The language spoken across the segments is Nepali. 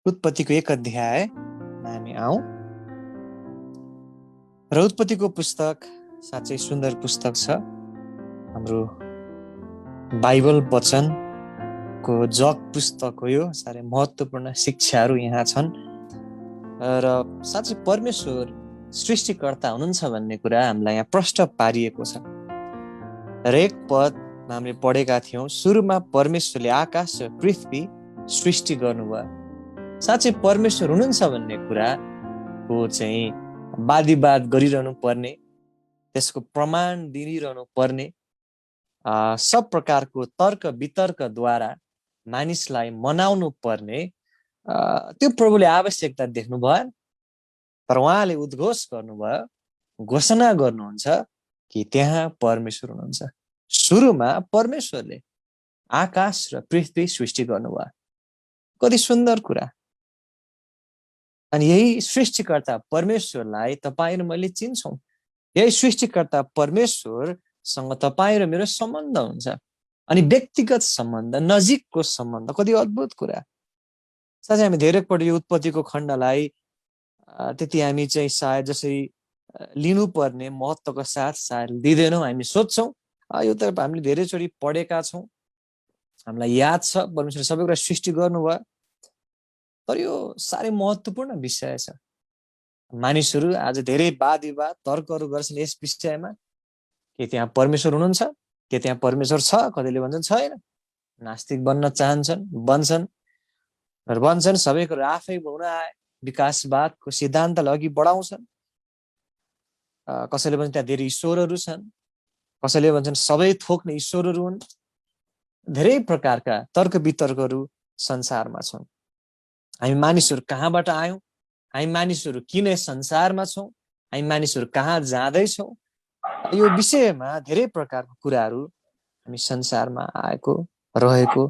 उत्पत्तिको 1 अध्यायमा हामी आउँ र उत्पत्तिको पुस्तक साँच्चै सुन्दर पुस्तक छ। हाम्रो बाइबल वचनको जग पुस्तक हो यो। साह्रै महत्त्वपूर्ण शिक्षाहरू यहाँ छन् र साँच्चै परमेश्वर सृष्टिकर्ता हुनुहुन्छ भन्ने कुरा हामीलाई यहाँ प्रष्ट पारिएको छ। र एक पदमा हामीले पढेका थियौँ, सुरुमा परमेश्वरले आकाश र पृथ्वी सृष्टि गर्नुभयो। साँच्चै परमेश्वर हुनुहुन्छ भन्ने कुराको चाहिँ वादिवाद गरिरहनु पर्ने, त्यसको प्रमाण दिइरहनु पर्ने, सब प्रकारको तर्क वितर्कद्वारा मानिसलाई मनाउनु पर्ने त्यो प्रभुले आवश्यकता देख्नु भएन। तर उहाँले उद्घोष गर्नुभयो, घोषणा गर्नुहुन्छ कि त्यहाँ परमेश्वर हुनुहुन्छ। सुरुमा परमेश्वरले आकाश र पृथ्वी सृष्टि गर्नुभयो। कति सुन्दर कुरा। अनि यही सृष्टिकर्ता परमेश्वरलाई तपाईँ र मैले चिन्छौँ। यही सृष्टिकर्ता परमेश्वरसँग तपाईँ र मेरो सम्बन्ध हुन्छ। अनि व्यक्तिगत सम्बन्ध, नजिकको सम्बन्ध, कति अद्भुत कुरा। साथै हामी धेरैपल्ट यो उत्पत्तिको खण्डलाई त्यति हामी चाहिँ सायद जसरी लिनुपर्ने महत्त्वको साथ सायद दिँदैनौँ। हामी सोध्छौँ यो त हामीले धेरैचोटि पढेका छौँ, हामीलाई याद छ परमेश्वरले सबै कुरा सृष्टि गर्नुभयो। तर यो साह्रै महत्त्वपूर्ण विषय छ। मानिसहरू आज धेरै वाद विवाद तर्कहरू गर्छन् यस विषयमा, के त्यहाँ परमेश्वर हुनुहुन्छ, के त्यहाँ परमेश्वर छ। कतिले भन्छन् छैन, नास्तिक बन्न चाहन्छन्, बन्छन् सबै कुरो आफै हुन आए, विकासवादको सिद्धान्तलाई अघि बढाउँछन्। कसैले भन्छ त्यहाँ धेरै ईश्वरहरू छन्, कसैले भन्छन् सबै थोक्ने ईश्वरहरू हुन्। धेरै प्रकारका तर्क वितर्कहरू संसारमा छन्। हामी मानिसहरू कहाँबाट आयौँ, हामी मानिसहरू किन संसारमा छौँ, हामी मानिसहरू कहाँ जाँदैछौँ, यो विषयमा धेरै प्रकारको कुराहरू हामी संसारमा आएको रहेको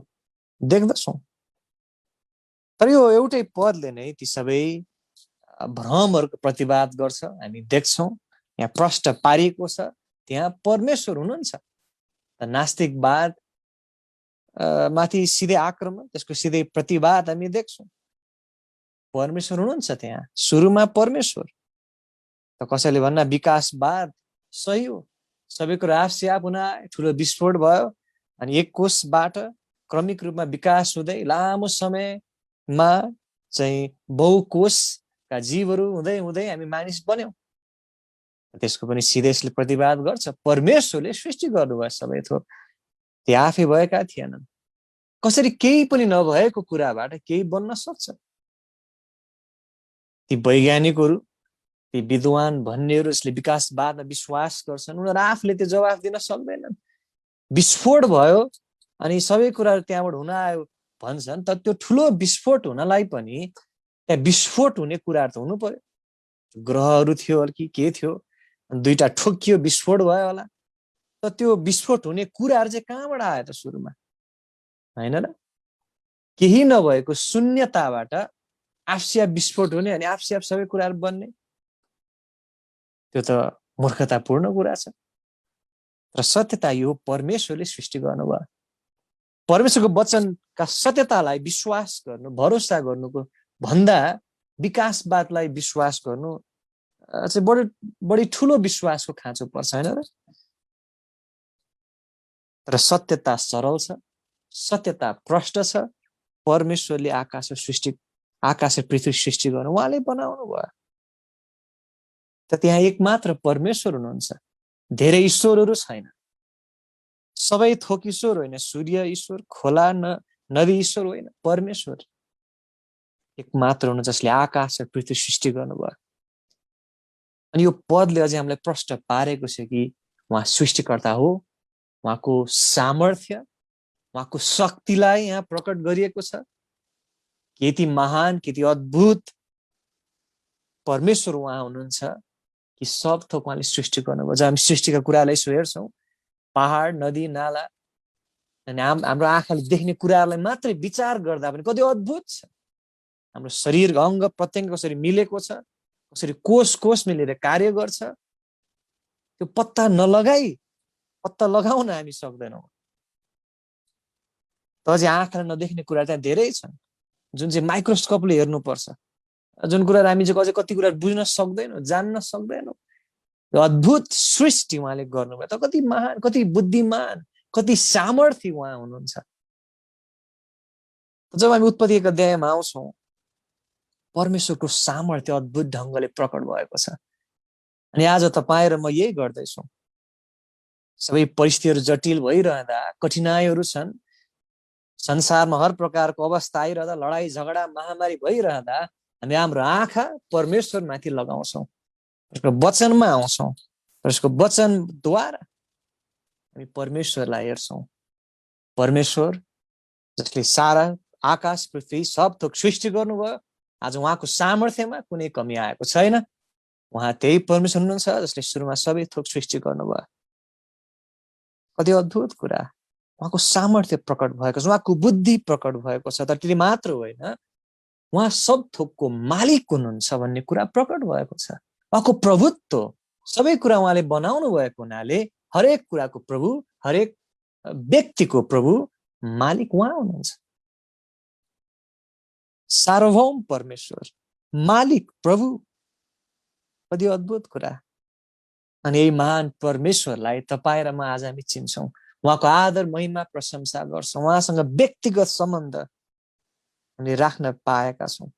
देख्दछौँ। तर यो एउटै पदले नै ती सबै भ्रमहरूको प्रतिवाद गर्छ। हामी देख्छौँ यहाँ प्रष्ट पारिएको छ, त्यहाँ परमेश्वर हुनुहुन्छ। नास्तिकवाद माथि सिधै आक्रमण, त्यसको सिधै प्रतिवाद हामी देख्छौँ। परमेश्वर हुनुहुन्छ त्यहाँ, सुरुमा परमेश्वर। त कसैले भन्न विकासवाद सही हो, सबै कुरो आफसे आफ हुन आए, ठुलो विस्फोट भयो अनि एक कोषबाट क्रमिक रूपमा विकास हुँदै लामो समयमा चाहिँ बहुकोषका जीवहरू हुँदै हुँदै हामी मानिस बन्यौँ। त्यसको पनि सिधैले प्रतिवाद गर्छ। परमेश्वरले सृष्टि गर्नुभयो सबै थोक, ती आफै भएका थिएनन्। कसरी केही पनि नभएको कुराबाट केही बन्न सक्छ। ती वैज्ञानिकहरू, ती विद्वान भन्नेहरू यसले विकासवादमा विश्वास गर्छन्, उनीहरू आफूले त्यो जवाफ दिन सक्दैनन्। विस्फोट भयो अनि सबै कुराहरू त्यहाँबाट हुन आयो भन्छन्, तर त्यो ठुलो विस्फोट हुनलाई पनि त्यहाँ विस्फोट हुने कुराहरू त हुनु पर्यो। ग्रहहरू थियो कि के थियो, दुईटा ठोकियो, विस्फोट भयो होला। त त्यो विस्फोट हुने कुराहरू चाहिँ कहाँबाट आयो त सुरुमा, होइन र? केही नभएको शून्यताबाट आफसे आफ विस्फोट हुने अनि आफसे आफ सबै कुराहरू बन्ने, त्यो त मूर्खतापूर्ण कुरा छ। र सत्यता यो परमेश्वरले सृष्टि गर्नुभयो। परमेश्वरको वचनका सत्यतालाई विश्वास गर्नु, भरोसा गर्नुको भन्दा विकासवादलाई विश्वास गर्नु चाहिँ बढी ठुलो विश्वासको खाँचो पर्छ, होइन र? तर सत्यता सरल छ, सत्यता प्रष्ट छ। परमेश्वरले आकाश र पृथ्वी सृष्टि गर्नु उहाँले बनाउनु भयो। त त्यहाँ एक मात्र परमेश्वर हुनुहुन्छ, धेरै ईश्वरहरू छैन। सबै थोक ईश्वर होइन, सूर्य ईश्वर, खोला नदी ईश्वर होइन, परमेश्वर एक मात्र हुनुहुन्छ जसले आकाश र पृथ्वी सृष्टि गर्नुभयो। अनि यो पदले अझै हामीलाई प्रष्ट पारेको छ कि उहाँ सृष्टिकर्ता हो। उहाँको सामर्थ्य, उहाँको शक्तिलाई यहाँ प्रकट गरिएको छ। यति महान, यति अद्भुत परमेश्वर उहाँ हुनुहुन्छ कि सब थोक उहाँले सृष्टि गर्नुभयो। जब हामी सृष्टिका कुरालाई यसो हेर्छौँ, पहाड, नदी, नाला अनि हाम्रो आँखाले देख्ने कुराहरूलाई मात्रै विचार गर्दा पनि कति अद्भुत छ। हाम्रो शरीरको अङ्ग प्रत्यङ्ग कसरी मिलेको छ, कसरी कोष मिलेर कार्य गर्छ, त्यो पत्ता लगाउन हामी सक्दैनौँ। त अझै आँखाले नदेख्ने कुरा त्यहाँ धेरै छन्। जुन चाहिँ माइक्रोस्कोपले हेर्नुपर्छ, जुन कुरा हामी चाहिँ अझै कति कुरा बुझ्न सक्दैनौँ, जान्न सक्दैनौँ। अद्भुत सृष्टि उहाँले गर्नुभयो। त कति महान, कति बुद्धिमान, कति सामर्थ्य उहाँ हुनुहुन्छ। जब हामी उत्पत्ति 1 अध्यायमा आउँछौँ, परमेश्वरको सामर्थ्य अद्भुत ढङ्गले प्रकट भएको छ। अनि आज तपाईँ र म यही गर्दैछौँ। सबै परिस्थितिहरू जटिल भइरहँदा, कठिनाइहरू छन्, संसारमा हर प्रकारको अवस्था आइरहँदा, लडाई झगडा महामारी भइरहँदा हामी हाम्रो आँखा परमेश्वरमाथि लगाउँछौँ, उसको वचनमा आउँछौँ, उसको वचनद्वारा हामी परमेश्वरलाई हेर्छौँ। परमेश्वर जसले सारा आकाश पृथ्वी सब थोक सृष्टि गर्नुभयो, आज उहाँको सामर्थ्यमा कुनै कमी आएको छैन। उहाँ त्यही परमेश्वर हुनुहुन्छ जसले सुरुमा सबै थोक सृष्टि गर्नुभयो। कति अद्भुत कुरा, उहाँको सामर्थ्य प्रकट भएको छ, उहाँको बुद्धि प्रकट भएको छ। तर त्यति मात्र होइन, उहाँ सब थोकको मालिक हुनुहुन्छ भन्ने कुरा प्रकट भएको छ। उहाँको प्रभुत्व, सबै कुरा उहाँले बनाउनु भएको हुनाले हरेक कुराको प्रभु, हरेक व्यक्तिको प्रभु, मालिक उहाँ हुनुहुन्छ। सार्वभौम परमेश्वर, मालिक, प्रभु, कति अद्भुत कुरा। अनि यही महान परमेश्वरलाई तपाईँ र म आज हामी चिन्छौँ, उहाँको आदर महिमा प्रशंसा गर्छौँ, उहाँसँग व्यक्तिगत सम्बन्ध हामीले राख्न पाएका छौँ।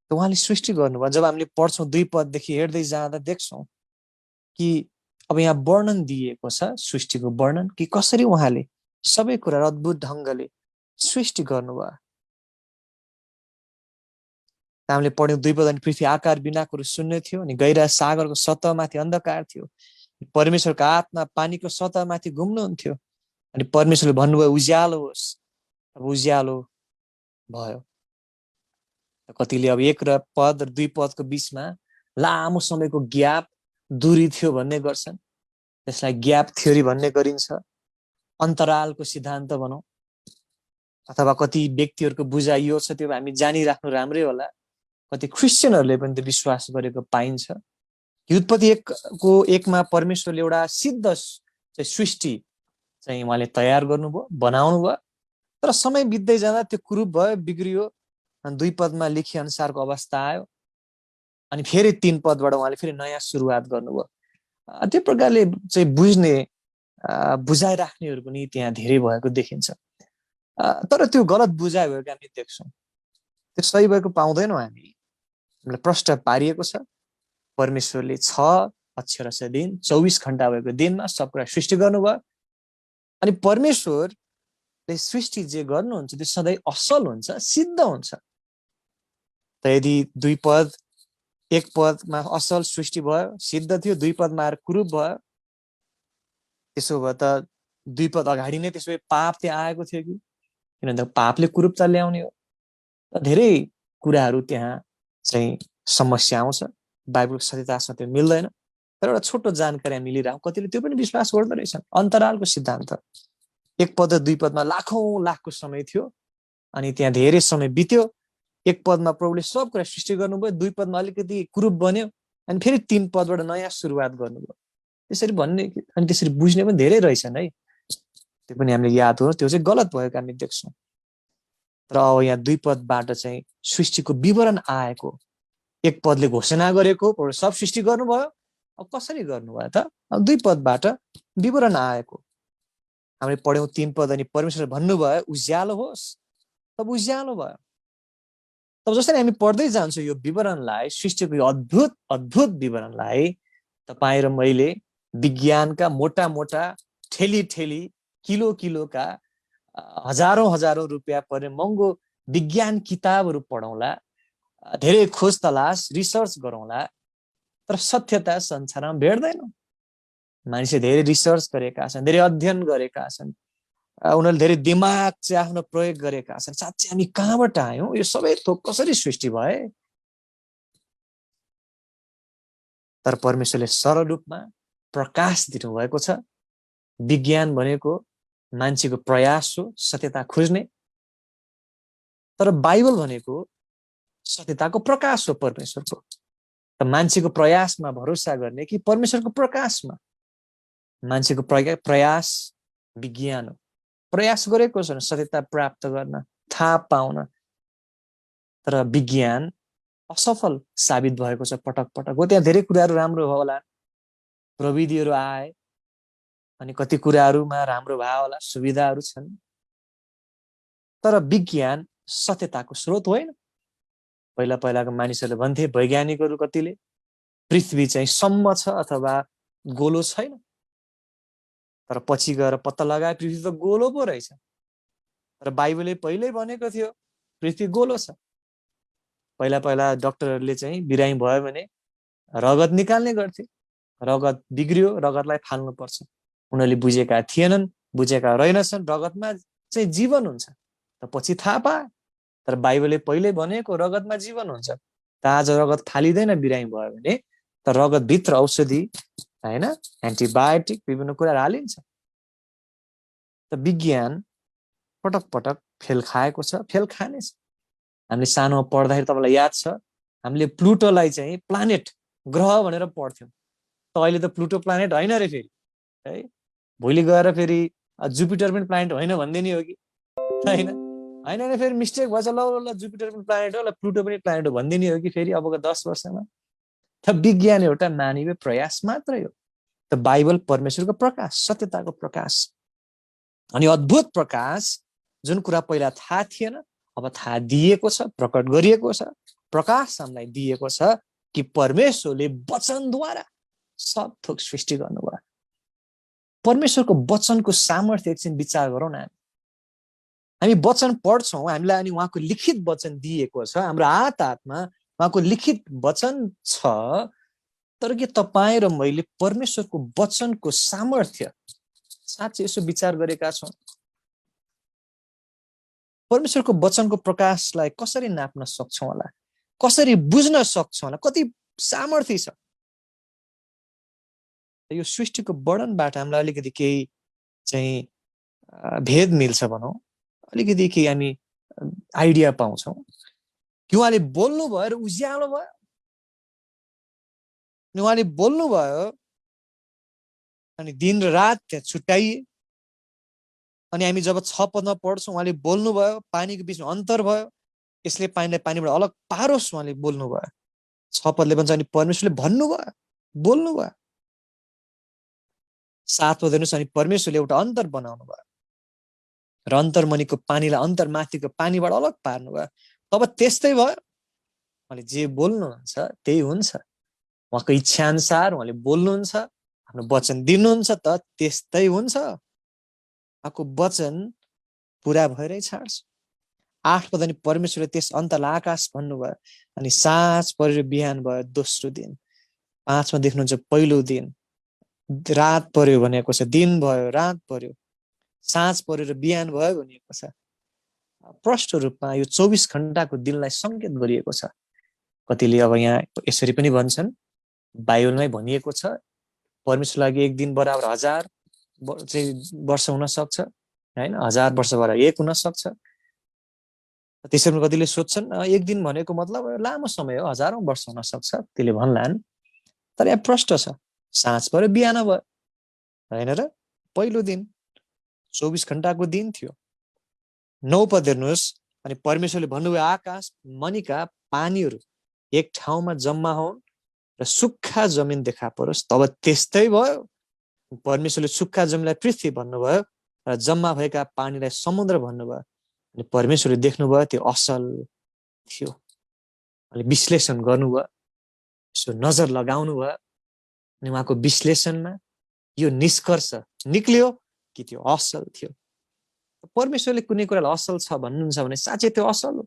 त उहाँले सृष्टि गर्नुभयो। जब हामीले पढ्छौँ 2 पददेखि हेर्दै जाँदा देख्छौँ कि अब यहाँ वर्णन दिएको छ, सृष्टिको वर्णन, कि कसरी उहाँले सबै कुरा अद्भुत ढङ्गले सृष्टि गर्नुभयो। हामीले पढ्यौँ 2 पद, अनि पृथ्वी आकार बिनाको शून्य थियो, अनि गहिरा सागरको सतहमाथि अन्धकार थियो, परमेश्वरको आत्मा पानीको सतहमाथि घुम्नुहुन्थ्यो, अनि परमेश्वरले भन्नुभयो उज्यालो होस्, अब उज्यालो भयो। कतिले अब 1 पद र 2 पदको बिचमा लामो समयको ग्याप, दूरी थियो भन्ने गर्छन्। त्यसलाई ग्याप थ्योरी भन्ने गरिन्छ, अन्तरालको सिद्धान्त भनौँ, अथवा कति व्यक्तिहरूको बुझाइ यो छ, त्यो हामी जानिराख्नु राम्रै होला। कति क्रिस्चियनहरूले पनि त्यो विश्वास गरेको पाइन्छ। उत्पत्ति 1 मा परमेश्वरले एउटा सिद्ध सृष्टि चाहिँ उहाँले तयार गर्नुभयो, बनाउनु भयो। तर समय बित्दै जाँदा त्यो कुरूप भयो, बिग्रियो, अनि 2 पदमा लेखिए अनुसारको अवस्था आयो। अनि फेरि 3 पदबाट उहाँले फेरि नयाँ सुरुवात गर्नुभयो। त्यो प्रकारले चाहिँ बुझ्ने, बुझाइ राख्नेहरू पनि त्यहाँ धेरै भएको देखिन्छ। तर त्यो गलत बुझाइ भएको हामी देख्छौँ, त्यो सही भएको पाउँदैनौँ। हामीलाई प्रश्न पारिएको छ, परमेश्वरले 6 अक्षरश दिन, 24 घण्टा भएको दिनमा सब कुरा सृष्टि गर्नुभयो। अनि परमेश्वरले सृष्टि जे गर्नुहुन्छ त्यो सधैँ असल हुन्छ, सिद्ध हुन्छ। त यदि 2 पद 1 पदमा असल सृष्टि भयो, सिद्ध थियो, 2 पदमा आएर कुरूप भयो, त्यसो भए त 2 पद अगाडि नै त्यसो भए पाप त्यहाँ आएको थियो कि? किनभने पापले कुरूपता ल्याउने हो। धेरै कुराहरू त्यहाँ चाहिँ समस्या आउँछ, बाइबलको सत्यतासँग त्यो मिल्दैन। तर एउटा छोटो जानकारी हामी लिइरहौँ, कतिले त्यो पनि विश्वास गर्दो रहेछन्। अन्तरालको सिद्धान्त 1 पद र 2 पदमा लाखौँ लाखको समय थियो, अनि त्यहाँ धेरै समय बित्यो। 1 पदमा प्रभुले सब कुरा सृष्टि गर्नुभयो, 2 पदमा अलिकति कुरूप बन्यो, अनि फेरि 3 पदबाट नयाँ सुरुवात गर्नुभयो। त्यसरी भन्ने अनि त्यसरी बुझ्ने पनि धेरै रहेछन् है। त्यो पनि हामीले याद हो, त्यो चाहिँ गलत भएको हामी देख्छौँ। तर अब यहाँ 2 पदबाट चाहिँ सृष्टिको विवरण आएको, 1 पदले घोषणा गरेको सब सृष्टि गर्नुभयो, अब कसरी गर्नुभयो त? अब 2 पदबाट विवरण आएको हामीले पढ्यौँ 3 पद, अनि परमेश्वर भन्नुभयो उज्यालो होस्, तब उज्यालो भयो। तब जसरी हामी पढ्दै जान्छौँ यो विवरणलाई, सृष्टिको यो अद्भुत अद्भुत विवरणलाई, तपाईँ र मैले विज्ञानका मोटा मोटा ठेली ठेली किलो किलोका हजारौँ हजारौँ रुपियाँ पर्ने महँगो विज्ञान किताबहरू पढौँला, धेरै खोज तलास रिसर्च गरौँला, तर सत्यता संसारमा भेट्दैनौँ। मानिसले धेरै रिसर्च गरेका छन्, धेरै अध्ययन गरेका छन्, उनीहरूले धेरै दिमाग चाहिँ आफ्नो प्रयोग गरेका छन्। साँच्चै हामी कहाँबाट आयौँ, यो सबै थोक कसरी सृष्टि भए? तर परमेश्वरले सरल रूपमा प्रकाश दिनुभएको छ। विज्ञान भनेको मान्छेको प्रयास हो सत्यता खोज्ने, तर बाइबल भनेको सत्यताको प्रकाश हो परमेश्वरको। त मान्छेको प्रयासमा भरोसा गर्ने कि परमेश्वरको प्रकाशमा? मान्छेको प्रयास विज्ञान हो, प्रयास गरेको छ सत्यता प्राप्त गर्न, थाहा पाउन। तर विज्ञान असफल साबित भएको छ पटक पटक। हो त्यहाँ धेरै कुराहरू राम्रो होला, प्रविधिहरू आए अनि कति कुराहरूमा राम्रो भयो होला, सुविधाहरू छन्, तर विज्ञान सत्यताको स्रोत होइन। पहिला पहिलाको मानिसहरूले भन्थे, वैज्ञानिकहरू कतिले, पृथ्वी चाहिँ सम्म छ अथवा गोलो छैन। तर पछि गएर पत्ता लगाए पृथ्वी त गोलो पो रहेछ। तर बाइबलले पहिल्यै भनेको थियो पृथ्वी गोलो छ। पहिला पहिला डाक्टरहरूले चाहिँ बिरामी भयो भने रगत निकाल्ने गर्थे, रगत बिग्रियो, रगतलाई फाल्नुपर्छ। उनीहरूले बुझेका थिएनन्, बुझेका रहेनछन् रगतमा चाहिँ जीवन हुन्छ। त पछि थाहा पाए। तर बाइबलले पहिल्यै भनेको रगतमा जीवन हुन्छ। त आज रगत फालिँदैन बिरामी भयो भने, त रगतभित्र औषधि होइन, एन्टिबायोटिक विभिन्न कुराहरू हालिन्छ। त विज्ञान पटक पटक फेल खाएको छ, फेल खानेछ। हामीले सानोमा पढ्दाखेरि तपाईँलाई याद छ, हामीले प्लुटोलाई चाहिँ प्लानेट, ग्रह भनेर पढ्थ्यौँ। त अहिले त प्लुटो प्लानेट होइन रे फेरि है। भोलि गएर फेरि जुपिटर पनि प्लानेट होइन भनिदिने हो कि होइन? होइन भने फेरि मिस्टेक भएछ, ल ल जुपिटर पनि प्लानेट हो, ल प्लुटो पनि प्लानेट हो भनिदिने हो कि फेरि अबको 10 वर्षमा? त विज्ञान एउटा मानवीय प्रयास मात्रै हो। त बाइबल परमेश्वरको प्रकाश, सत्यताको प्रकाश, अनि अद्भुत प्रकाश, जुन कुरा पहिला थाहा थिएन अब थाहा दिएको छ, प्रकट गरिएको छ। प्रकाश हामीलाई दिएको छ कि परमेश्वरले वचनद्वारा सब थोक सृष्टि गर्नुभयो। परमेश्वरको वचनको सामर्थ्य एकछिन विचार गरौँ न। हामी वचन पढ्छौँ, हामीलाई अनि उहाँको लिखित वचन दिएको छ, हाम्रो हातमा उहाँको लिखित वचन छ। तर के तपाईँ र मैले परमेश्वरको वचनको सामर्थ्य साँच्चै यसो विचार गरेका छौँ? परमेश्वरको वचनको प्रकाशलाई कसरी नाप्न सक्छौँ होला, कसरी बुझ्न सक्छौँ होला, कति सामर्थ्य छ? यो सृष्टिको वर्णनबाट हामीलाई अलिकति केही चाहिँ भेद मिल्छ भनौँ, अलिकति केही हामी आइडिया पाउँछौँ कि उहाँले बोल्नुभयो र उज्यालो भयो, उहाँले बोल्नुभयो अनि दिन र रात त्यहाँ छुट्याइए। अनि हामी जब 6 पदमा पढ्छौँ, उहाँले बोल्नुभयो, पानीको बिचमा अन्तर भयो, यसले पानीलाई पानीबाट अलग पारोस्, उहाँले बोल्नुभयो। 6 पदले भन्छ अनि परमेश्वरले भन्नुभयो, बोल्नुभयो। 7 पद हेर्नुहोस्, अनि परमेश्वरले एउटा अन्तर बनाउनु भयो र अन्तर्मनिको पानीलाई अन्तर्माथिको पानीबाट अलग पार्नुभयो। तब त्यस्तै भयो, उहाँले जे बोल्नुहुन्छ त्यही हुन्छ। उहाँको इच्छा अनुसार उहाँले बोल्नुहुन्छ, आफ्नो वचन दिनुहुन्छ, त त्यस्तै हुन्छ। उहाँको वचन पुरा भएरै छाड्छ। 8 पद, अनि परमेश्वरले त्यस अन्तरलाई आकाश भन्नुभयो, अनि साँझ परेर बिहान भयो दोस्रो दिन। 5 मा देख्नुहुन्छ पहिलो दिन, रात पर्यो भनेको छ, दिन भयो, रात पर्यो, साँझ परेर बिहान भयो भनिएको छ। प्रष्ट रूपमा यो 24 घण्टाको दिनलाई संकेत गरिएको छ। कतिले अब यहाँ यसरी पनि भन्छन्, बाइबलमै भनिएको छ परमेश्वरको लागि एक दिन बराबर 1000 वर्ष हुन सक्छ हैन, 1000 वर्ष बराबर 1 हुन सक्छ। त्यसैले कतिले सोध्छन् एक दिन भनेको मतलब लामो समय हो, हजारौं वर्ष हुन सक्छ, त्यसले भन्लान्। तर यहाँ प्रष्ट छ, साँझ पऱ्यो बिहान भयो हैन र? पहिलो दिन 24 घण्टाको दिन थियो। 9 पद हेर्नुहोस्, अनि परमेश्वरले भन्नुभयो आकाश मनिका पानीहरू एक ठाउँमा जम्मा हुन् र सुक्खा जमिन देखा परोस्। तब त्यस्तै भयो। परमेश्वरले सुक्खा जमिनलाई पृथ्वी भन्नुभयो र जम्मा भएका पानीलाई समुद्र भन्नुभयो। अनि परमेश्वरले देख्नुभयो त्यो असल थियो। अनि विश्लेषण गर्नुभयो, यसो नजर लगाउनु भयो, अनि उहाँको विश्लेषणमा यो निष्कर्ष निक्लियो कि त्यो असल थियो। परमेश्वरले कुनै कुरालाई असल छ भन्नुहुन्छ भने साँच्चै त्यो असल हो।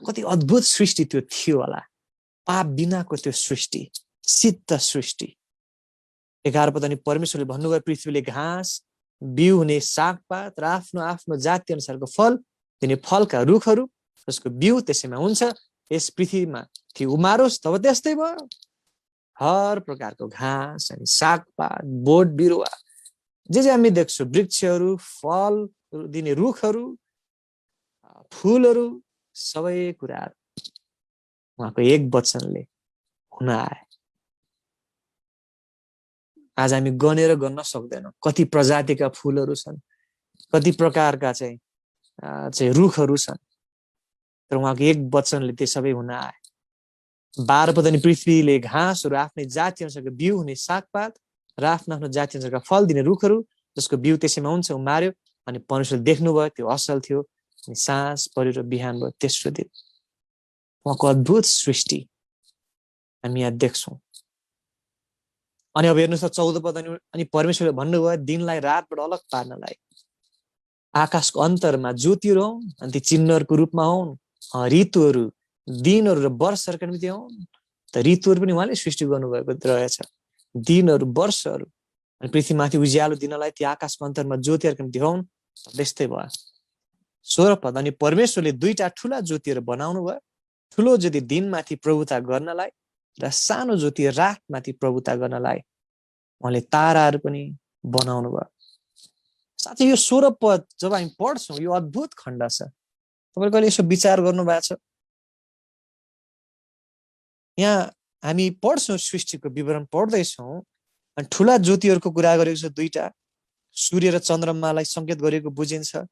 कति अद्भुत सृष्टि त्यो थियो होला, पाप बिनाको त्यो सृष्टि, सिद्ध सृष्टि। 11 पद, अनि परमेश्वरले भन्नुभयो पृथ्वीले घाँस, बिउ हुने सागपात र आफ्नो आफ्नो जाति अनुसारको फल दिने फलका रुखहरू जसको बिउ त्यसैमा हुन्छ यस पृथ्वीमा ती उमारोस्। तब त्यस्तै भयो। हर प्रकारको घाँस अनि सागपात, बोट बिरुवा, जे हामी देख्छौँ, वृक्षहरू, फल दिने रुखहरू, फुलहरू, सबै कुराहरू उहाँको एक वचनले हुन आए। आज हामी गनेर गर्न सक्दैनौँ कति प्रजातिका फुलहरू छन्, कति प्रकारका चाहिँ चाहिँ रुखहरू छन्, तर उहाँको एक वचनले त्यो सबै हुन आए। 12 पद अनि पृथ्वीले घाँसहरू आफ्नै जाति अनुसारको बिउ हुने सागपात र आफ्नो आफ्नो जाति अनुसारका फल दिने रुखहरू जसको बिउ त्यसैमा हुन्छ उमार्यो। अनि परमेश्वरले देख्नुभयो त्यो असल थियो। अनि साँझ पर्यो र बिहान भयो तेस्रो दिन। उहाँको अद्भुत सृष्टि हामी यहाँ देख्छौँ। अनि अब हेर्नुहोस् त 14 पद अनि परमेश्वरले भन्नुभयो दिनलाई रातबाट अलग पार्नलाई आकाशको अन्तरमा ज्योतिहरू हुन् अनि ती चिन्हहरूको रूपमा हुन्। ऋतुहरू दिनहरू र वर्षहरूका निम्ति हुन्। त ऋतुहरू पनि उहाँले सृष्टि गर्नुभएको रहेछ, दिनहरू वर्षहरू। अनि पृथ्वीमाथि उज्यालो दिनलाई ती आकाशको अन्तरमा ज्योतिहरूका निम्ति हुन्। त्यस्तै भयो। 16 पद अनि परमेश्वरले 2टा ठुला ज्योतिहरू बनाउनु भयो, ठुलो ज्योति दिनमाथि प्रभुता गर्नलाई र सानो ज्योति रातमाथि प्रभुता गर्नलाई। उहाँले ताराहरू पनि बनाउनु भयो। साथै यो 16 पद जब हामी पढ्छौँ यो अद्भुत खण्ड छ। तपाईले कहिले यसो विचार गर्नु भएको छ? यहाँ हामी पढ्छौँ सृष्टिको विवरण पढ्दैछौँ अनि ठुला ज्योतिहरूको कुरा गरेको छ 2टा, सूर्य र चन्द्रमालाई संकेत गरेको बुझिन्छ।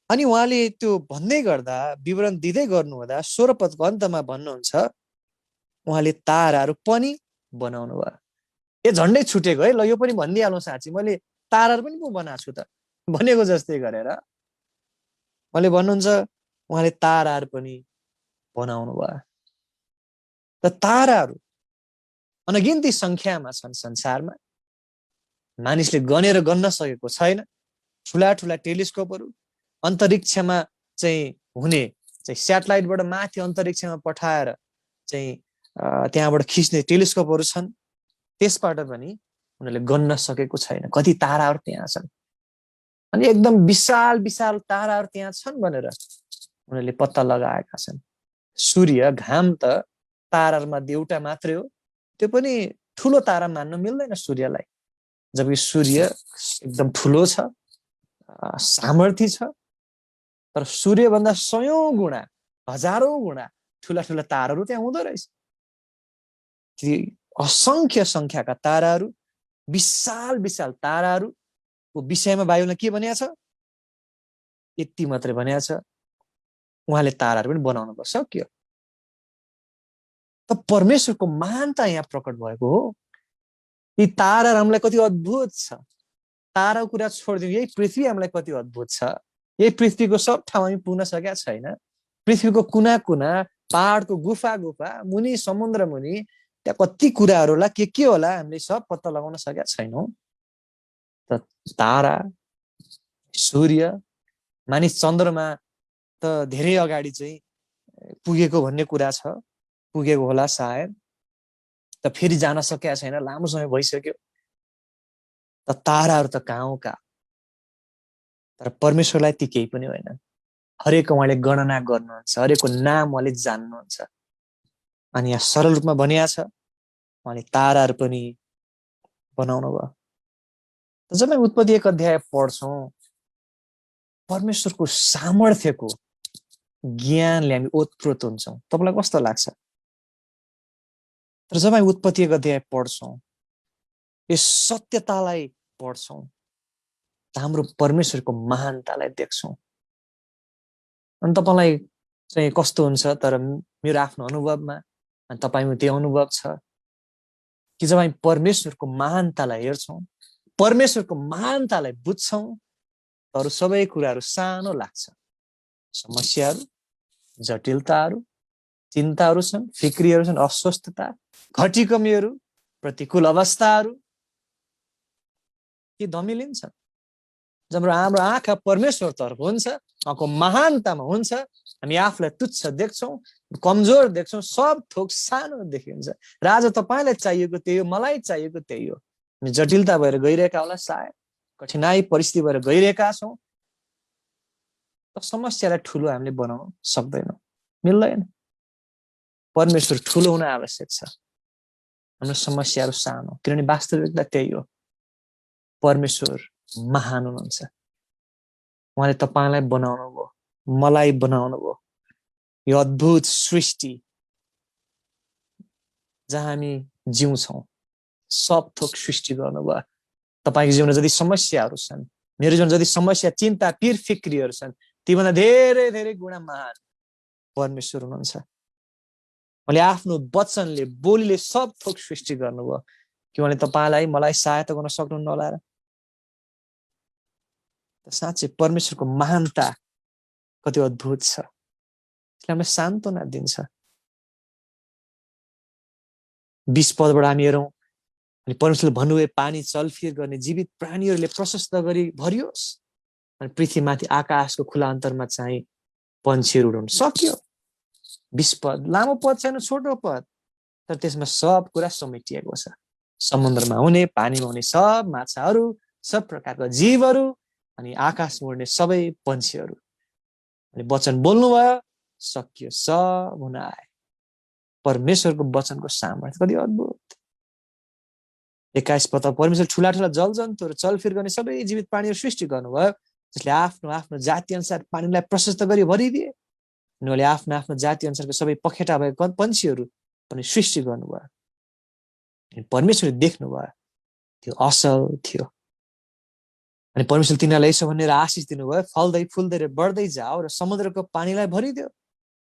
अनि उहाँले त्यो भन्दै गर्दा विवरण दिँदै गर्नुहुँदा 16 पदको अन्तमा भन्नुहुन्छ उहाँले ताराहरू पनि बनाउनु भयो। ए झन्डै छुटेको है, ल यो पनि भनिदिइहालौँ साँच्ची, मैले ताराहरू पनि पो बनाएको छु त भनेको जस्तै गरेर। उहाँले भन्नुहुन्छ उहाँले ताराहरू पनि बनाउनु भयो। त ताराहरू अनगिन्ती संख्यामा छन् संसारमा, मानिसले गनेर गन्न सकेको छैन। ठुला ठुला टेलिस्कोपहरू अन्तरिक्षमा चाहिँ हुने चाहिँ स्याटेलाइटबाट माथि अन्तरिक्षमा पठाएर चाहिँ त्यहाँबाट खिच्ने टेलिस्कोपहरू छन्, त्यसबाट पनि उनीहरूले गन्न सकेको छैन कति ताराहरू त्यहाँ छन्। अनि एकदम विशाल विशाल ताराहरू त्यहाँ छन् भनेर उनीहरूले पत्ता लगाएका छन्। सूर्य घाम त ताराहरूमध्ये एउटा मात्रै हो, त्यो पनि ठुलो तारा मान्न मिल्दैन सूर्यलाई। जबकि सूर्य एकदम ठुलो छ, सामर्थ्य छ, तर सूर्यभन्दा 100औं गुणा, हजारौं गुणा ठुला ठुला ताराहरू त्यहाँ हुँदो रहेछ। ती असंख्य संख्याका ताराहरू, विशाल विशाल ताराहरूको विषयमा बाइबलमा के भनिएको छ? यति मात्रै भनिएको छ उहाँले ताराहरू पनि बनाउनु पर्छ। सक्यो। त परमेश्वरको महानता यहाँ प्रकट भएको हो। यी तारा हामीलाई कति अद्भुत छ। ताराको कुरा छोडिदिउँ, यही पृथ्वी हामीलाई कति अद्भुत छ। यही पृथ्वीको सब ठाउँ हामी पुग्न सकेका छैन। पृथ्वीको कुना कुना, पहाडको गुफा गुफा मुनि, समुद्र मुनि, त्यहाँ कति कुराहरू होला, के होला, हामीले सब पत्ता लगाउन सकेका छैनौँ। त तारा, सूर्य, मानिस चन्द्रमा त धेरै अगाडि चाहिँ पुगेको भन्ने कुरा छ, पुगेको होला सायद, त फेरि जान सकेका छैन, लामो समय भइसक्यो। त ताराहरू त कहाँ, तर परमेश्वरलाई ती केही पनि होइन। हरेक उहाँले गणना गर्नुहुन्छ, हरेकको नाम उहाँले जान्नुहुन्छ। अनि यहाँ सरल रूपमा भनिएको छ उहाँले ताराहरू पनि बनाउनु भयो। जब हामी उत्पत्ति 1 अध्याय पढ्छौँ परमेश्वरको सामर्थ्यको ज्ञानले हामी ओतप्रोत हुन्छौँ। तपाईँलाई कस्तो लाग्छ? तर जब हामी उत्पत्ति 1 अध्याय पढ्छौँ, यस सत्यतालाई पढ्छौँ, त हाम्रो परमेश्वरको महानतालाई देख्छौँ। अनि तपाईँलाई चाहिँ कस्तो हुन्छ? तर मेरो आफ्नो अनुभवमा अनि तपाईँमा त्यो अनुभव छ कि जब हामी परमेश्वरको महानतालाई हेर्छौँ, परमेश्वरको महानतालाई बुझ्छौँ, तर सबै कुराहरू सानो लाग्छ। समस्याहरू, जटिलताहरू, चिन्ताहरू छन्, फिक्रीहरू छन्, अस्वस्थता, घटीकमीहरू, प्रतिकूल अवस्थाहरू ती धमिलिन्छन्। जब हाम्रो आँखा परमेश्वरतर्फ हुन्छ, उहाँको महानतामा हुन्छ, हामी आफूलाई तुच्छ देख्छौँ, कमजोर देख्छौँ, सब थोक सानो देखिन्छ। राजा तपाईँलाई चाहिएको त्यही हो, मलाई चाहिएको त्यही हो। हामी जटिलता भएर गइरहेका होला, सायद कठिनाई परिस्थिति भएर गइरहेका छौँ, समस्यालाई ठुलो हामीले बनाउन सक्दैनौँ, मिल्दैन। परमेश्वर ठुलो हुन आवश्यक छ, हाम्रो समस्याहरू सानो, किनभने वास्तविकता त्यही हो। परमेश्वर महान हुनुहुन्छ। उहाँले तपाईँलाई बनाउनु भयो, मलाई बनाउनु भयो। यो अद्भुत सृष्टि जहाँ हामी जिउँछौँ, सब थोक सृष्टि गर्नुभयो। तपाईँको जीवनमा जति समस्याहरू छन्, मेरो जीवन जति समस्या, चिन्ता, पीर फिक्रीहरू छन् तीभन्दा धेरै धेरै गुणा महान परमेश्वर हुनुहुन्छ। उहाँले आफ्नो वचनले, बोलीले सब थोक सृष्टि गर्नुभयो कि उहाँले तपाईँलाई मलाई सहायता गर्न सक्नुहुन्न होला र? साँच्चै परमेश्वरको महानता कति अद्भुत छ, यसले हामीलाई सान्त्वना दिन्छ। 20 पदबाट हामी हेरौँ, अनि परमेश्वरले भन्नुभयो पानी चलफिर गर्ने जीवित प्राणीहरूले प्रशस्त गरी भरियोस्, अनि पृथ्वीमाथि आकाशको खुला अन्तरमा चाहिँ पन्छीहरू उडुन्। सक्यो। 20 पद, लामो पद छैन, छोटो पद, तर त्यसमा सब कुरा समेटिएको छ। समुद्रमा हुने, पानीमा हुने सब माछाहरू, सब प्रकारका जीवहरू, अनि आकाशमा उड्ने सबै पन्छीहरू। अनि वचन बोल्नुभयो, सकियो, सब हुन आए। परमेश्वरको वचनको सामर्थ्य कति अद्भुत। 21 पद, परमेश्वर ठुला ठुला जलजन्तुहरू, चलफिर गर्ने सबै जीवित प्राणीहरू सृष्टि गर्नुभयो, जसले आफ्नो आफ्नो जाति अनुसार पानीलाई प्रशस्त गरी भरिदिए। अनि उहाँले आफ्नो आफ्नो जाति अनुसारको सबै पखेटा भएका पन्छीहरू पनि सृष्टि गर्नुभयो। परमेश्वरले देख्नुभयो त्यो असल थियो। अनि परमेश्वर तिनीहरूलाई यसो भनेर आशिष दिनुभयो, फल्दै फुल्दै र बढ्दै जाओ र समुद्रको पानीलाई भरिदियो,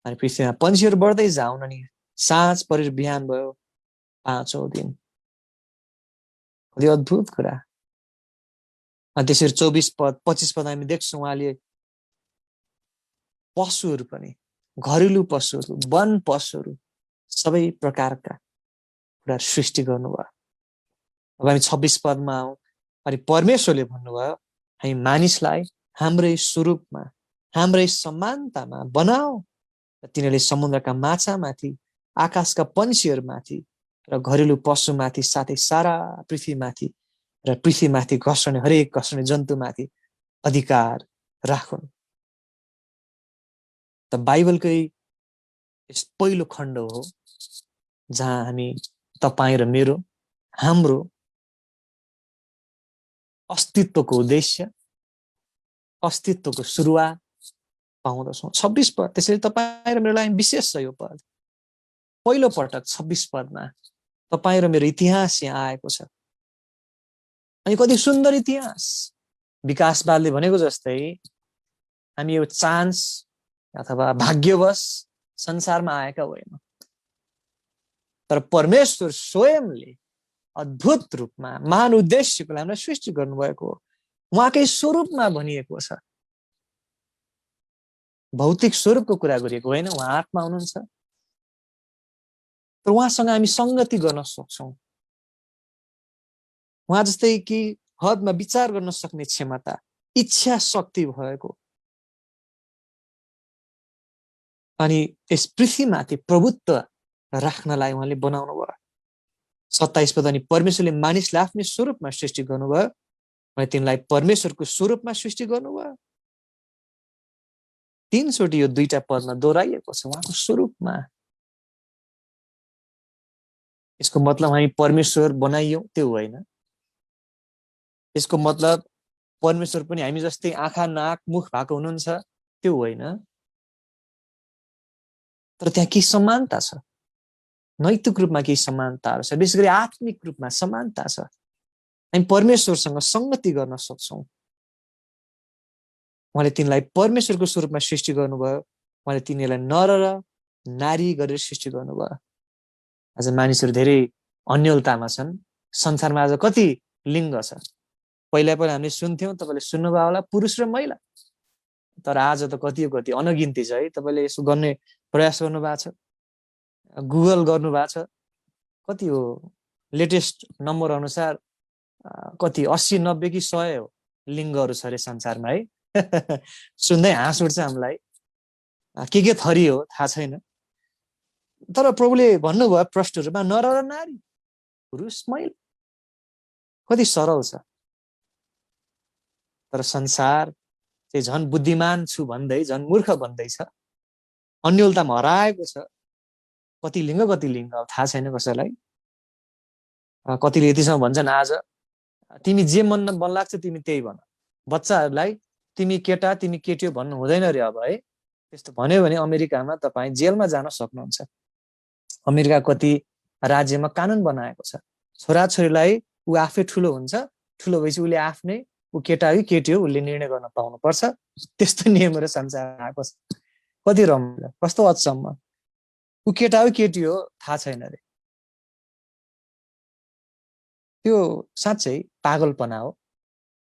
अनि पृथ्वीमा पन्छीहरू बढ्दै जाउन्। अनि साँझ परेर बिहान भयो 5औं दिन। कति अद्भुत कुरा। अनि त्यसरी 24 पद 25 पद हामी देख्छौँ, उहाँले पशुहरू पनि, घरेलु पशुहरू, वन पशुहरू, सबै प्रकारका कुरा सृष्टि गर्नुभयो। अब हामी 26 पदमा आउँ, अनि परमेश्वरले भन्नुभयो हामी मानिसलाई हाम्रै स्वरूपमा, हाम्रै समानतामा बनाऊ, र तिनीहरूले समुद्रका माछामाथि, आकाशका पन्छीहरूमाथि र घरेलु पशुमाथि, साथै सारा पृथ्वीमाथि र पृथ्वीमाथि घस्रने हरेक घस्रने जन्तुमाथि अधिकार राखुन्। त बाइबलकै यस पहिलो खण्ड हो जहाँ हामी तपाईँ र मेरो, हाम्रो अस्तित्वको उद्देश्य, अस्तित्वको सुरुवात पाउँदछौँ। 26 पद, त्यसैले तपाईँ र मेरो लागि विशेष छ यो पद। पहिलो पटक 26 पदमा तपाईँ र मेरो इतिहास यहाँ आएको छ। अनि कति सुन्दर इतिहास। विकासवादले भनेको जस्तै हामी यो चान्स अथवा भाग्यवश संसारमा आएका होइनौँ, तर परमेश्वर स्वयंले अद्भुत रूपमा महान उद्देश्यको लागि हामीलाई सृष्टि गर्नुभएको हो। उहाँकै स्वरूपमा भनिएको छ। भौतिक स्वरूपको कुरा गरिएको होइन, उहाँ आत्मा हुनुहुन्छ, तर उहाँसँग हामी संगति गर्न सक्छौँ। उहाँ जस्तै कि हदमा विचार गर्न सक्ने क्षमता, इच्छा शक्ति भएको, अनि यस पृथ्वीमाथि प्रभुत्व राख्नलाई उहाँले बनाउनु भयो। 27 पद, अनि परमेश्वरले मानिसलाई आफ्नै स्वरूपमा सृष्टि गर्नुभयो, अनि तिनलाई परमेश्वरको स्वरूपमा सृष्टि गर्नुभयो। 3 चोटि यो 2टा पदमा दोहोऱ्याइएको छ, उहाँको स्वरूपमा। यसको मतलब हामी परमेश्वर बनाइयौँ त्यो होइन। यसको मतलब परमेश्वर पनि हामी जस्तै आँखा, नाक, मुख भएको हुनुहुन्छ त्यो होइन। तर त्यहाँ केही समानता छ, नैतिक रूपमा केही समानताहरू छ, विशेष गरी आत्मिक रूपमा समानता छ। हामी परमेश्वरसँग संगति गर्न सक्छौँ। उहाँले तिनलाई परमेश्वरको स्वरूपमा सृष्टि गर्नुभयो, उहाँले तिनीहरूलाई नर र नारी गरेर सृष्टि गर्नुभयो। आज मानिसहरू धेरै अन्यलतामा छन्। संसारमा आज कति लिङ्ग छ? पहिला पनि हामीले सुन्थ्यौँ, तपाईँले सुन्नुभयो होला, पुरुष र महिला। तर आज त कति अनगिन्ती छ है। तपाईँले यसो गर्ने प्रयास गर्नुभएको छ, गुगल गर्नुभएको छ, कति हो लेटेस्ट नम्बर अनुसार कति 80, 90 कि 100 हो लिङ्गहरू छ अरे संसारमा है। सुन्दै हाँस उठ्छ हामीलाई। के थरी हो थाहा छैन, तर प्रभुले भन्नुभयो प्रष्ट रूपमा नर र नारी, पुरुष महिला। कति सरल छ। तर संसार चाहिँ झन् बुद्धिमान छु भन्दै झन् मूर्ख भन्दैछ, अन्यलतामा हराएको छ। कति लिङ्ग थाहा छैन कसैलाई। कतिले यतिसम्म भन्छन् आज तिमी जे मन लाग्छ तिमी त्यही भन। बच्चाहरूलाई तिमी केटा तिमी केटी हो भन्नु हुँदैन रे अब है। त्यस्तो भन्यो भने अमेरिकामा तपाईँ जेलमा जान सक्नुहुन्छ। अमेरिका कति राज्यमा कानुन बनाएको छ, छोराछोरीलाई ऊ आफै ठुलो हुन्छ, ठुलो भएपछि उसले आफ्नै ऊ केटा हो कि केटी हो उसले निर्णय गर्न पाउनुपर्छ। त्यस्तो नियमहरू संसारमा आएको छ। कति रमाइलो, कस्तो अचम्म। ऊ केटा हो केटी हो थाहा छैन अरे। त्यो साँच्चै पागलपना हो,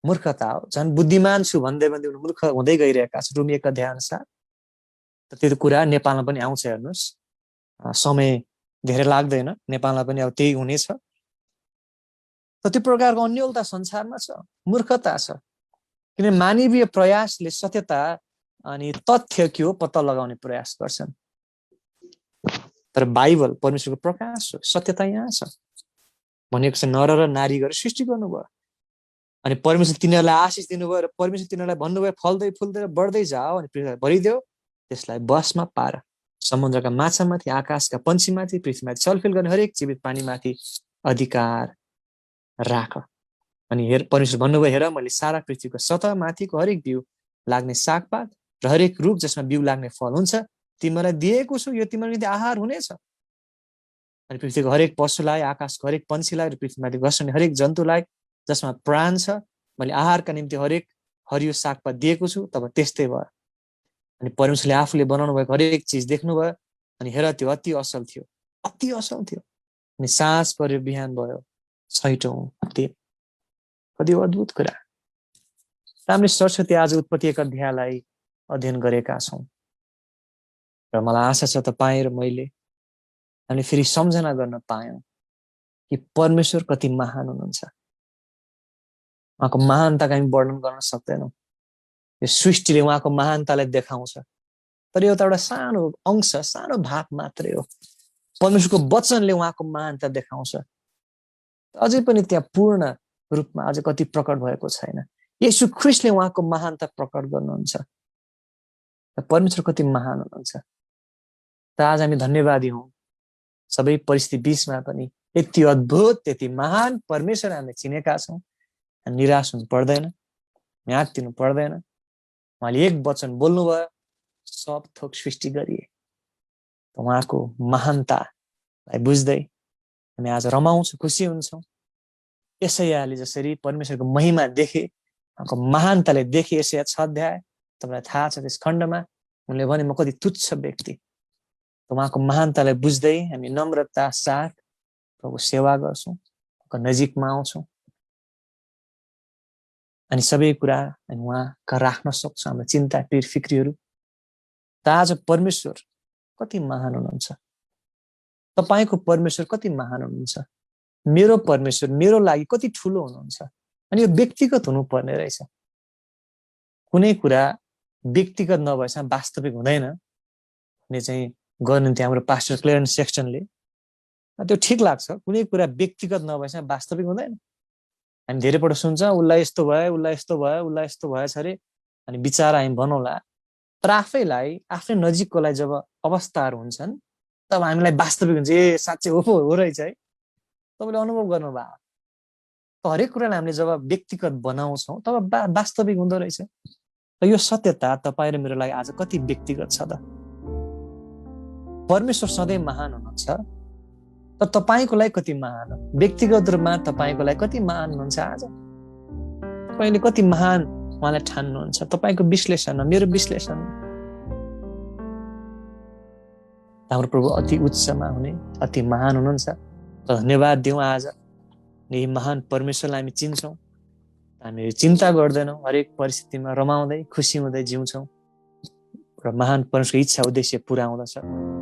मूर्खता हो। झन् बुद्धिमान छु भन्दै भन्दै मूर्ख हुँदै गइरहेका छ रोमी 1 अध्याय अनुसार। त्यो कुरा नेपालमा पनि आउँछ, हेर्नुहोस्। समय धेरै लाग्दैन, नेपालमा पनि अब त्यही हुनेछ। त्यो प्रकारको अन्यलता संसारमा छ, मूर्खता छ। किन मानवीय प्रयासले सत्यता अनि तथ्य के हो पत्ता लगाउने प्रयास गर्छन्। तर बाइबल परमेश्वरको प्रकाश हो, सत्यता यहाँ छ। भनेको छ नर र नारी गरेर सृष्टि गर्नुभयो अनि परमेश्वर तिनीहरूलाई आशिष दिनुभयो र परमेश्वर तिनीहरूलाई भन्नुभयो फल्दै फुल्दै बढ्दै जाओ अनि पृथ्वीलाई भरिदेऊ, त्यसलाई बसमा पार। समुद्रका माछामाथि, आकाशका पन्छीमाथि, पृथ्वीमाथि चलफिल गर्ने हरेक जीवित प्राणीमाथि अधिकार राख। अनि परमेश्वर भन्नुभयो हेर मैले सारा पृथ्वीको सतहमाथिको हरेक बिउ लाग्ने सागपात र हरेक रुख जसमा बिउ लाग्ने फल हुन्छ तिमीलाई दिएको छु, यो तिम्रो निम्ति आहार हुनेछ। अनि पृथ्वीको हरेक पशुलाई, आकाशको हरेक पन्छीलाई र पृथ्वीमाथि घस्ने हरेक जन्तुलाई जसमा प्राण छ मैले आहारका निम्ति हरेक हरियो सागपात दिएको छु। तब त्यस्तै भयो। अनि परमेश्वरले आफूले बनाउनु भएको हरेक चिज देख्नुभयो अनि हेर त्यो अति असल थियो, अति असल थियो। अनि साँझ पर्यो, बिहान भयो, 6औं दिन। कति अद्भुत कुरा। हामीले सरस्वती आज उत्पत्ति 1 अध्यायलाई अध्ययन गरेका छौँ र मलाई आशा छ तपाईँ र मैले हामीले फेरि सम्झना गर्न पायौँ कि परमेश्वर कति महान हुनुहुन्छ। उहाँको महानताको हामी वर्णन गर्न सक्दैनौँ। यो सृष्टिले उहाँको महानतालाई देखाउँछ, तर एउटा सानो अंश, सानो भाग मात्रै हो। परमेश्वरको वचनले उहाँको महानता देखाउँछ, अझै पनि त्यहाँ पूर्ण रूपमा अझै कति प्रकट भएको छैन। येशू ख्रीष्टले उहाँको महानता प्रकट गर्नुहुन्छ। परमेश्वर कति महान हुनुहुन्छ। त आज हामी धन्यवादी हौँ। सबै परिस्थिति बीचमा पनि यति अद्भुत, यति महान परमेश्वर हामीले चिनेका छौँ। निराश हुनु पर्दैन, म्याटिनु पर्दैन। उहाँले एक वचन बोल्नुभयो, सब थोक सृष्टि गरिए। उहाँको महानतालाई बुझ्दै हामी आज रमाउँछौँ, खुसी हुन्छौँ। यशायाले जसरी परमेश्वरको महिमा देखे, उहाँको महानताले देखे, यशाया 6 अध्याय तपाईँलाई थाहा छ। त्यस खण्डमा उनले भने म कति तुच्छ व्यक्ति। उहाँको महानतालाई बुझ्दै हामी नम्रता साथ प्रभु सेवा गर्छौँ, उहाँको नजिकमा आउँछौँ अनि सबै कुरा हामी उहाँका राख्न सक्छौँ। हाम्रो चिन्ता पीर फिक्रीहरू। त आज परमेश्वर कति महान हुनुहुन्छ। तपाईँको परमेश्वर कति महान हुनुहुन्छ। मेरो परमेश्वर मेरो लागि कति ठुलो हुनुहुन्छ। अनि यो व्यक्तिगत हुनुपर्ने रहेछ। कुनै कुरा व्यक्तिगत नभएसम्म वास्तविक हुँदैन भने चाहिँ गर्नुहुन्थ्यो हाम्रो पास्टर क्लेरेन्स सेक्सनले। त्यो ठिक लाग्छ। कुनै कुरा व्यक्तिगत नभएसम्म वास्तविक हुँदैन। हामी धेरैपल्ट सुन्छौँ उसलाई यस्तो भयो, उसलाई यस्तो भयो, उसलाई यस्तो भएछ अरे, अनि विचार हामी बनाउला। तर आफैलाई, आफ्नै नजिककोलाई जब अवस्थाहरू हुन्छन् तब हामीलाई वास्तविक हुन्छ, ए साँच्चै हो रहेछ है। तपाईँले अनुभव गर्नुभयो। हरेक कुरालाई हामीले जब व्यक्तिगत बनाउँछौँ तब वास्तविक हुँदो रहेछ। र यो सत्यता तपाईँ र मेरो लागि आज कति व्यक्तिगत छ त। परमेश्वर सधैँ महान हुनुहुन्छ, तर तपाईँको लागि कति महान हो। व्यक्तिगत रूपमा तपाईँको लागि कति महान हुनुहुन्छ। आज तपाईँले कति महान उहाँलाई ठान्नुहुन्छ। तपाईँको विश्लेषण, मेरो विश्लेषण, हाम्रो प्रभु अति उच्चमा हुने, अति महान हुनुहुन्छ। धन्यवाद दिउँ आज यही महान परमेश्वरलाई हामी चिन्छौँ। हामी चिन्ता गर्दैनौँ, हरेक परिस्थितिमा रमाउँदै खुसी हुँदै जिउँछौँ र महान परमेश्वरको इच्छा उद्देश्य पुरा हुँदछ।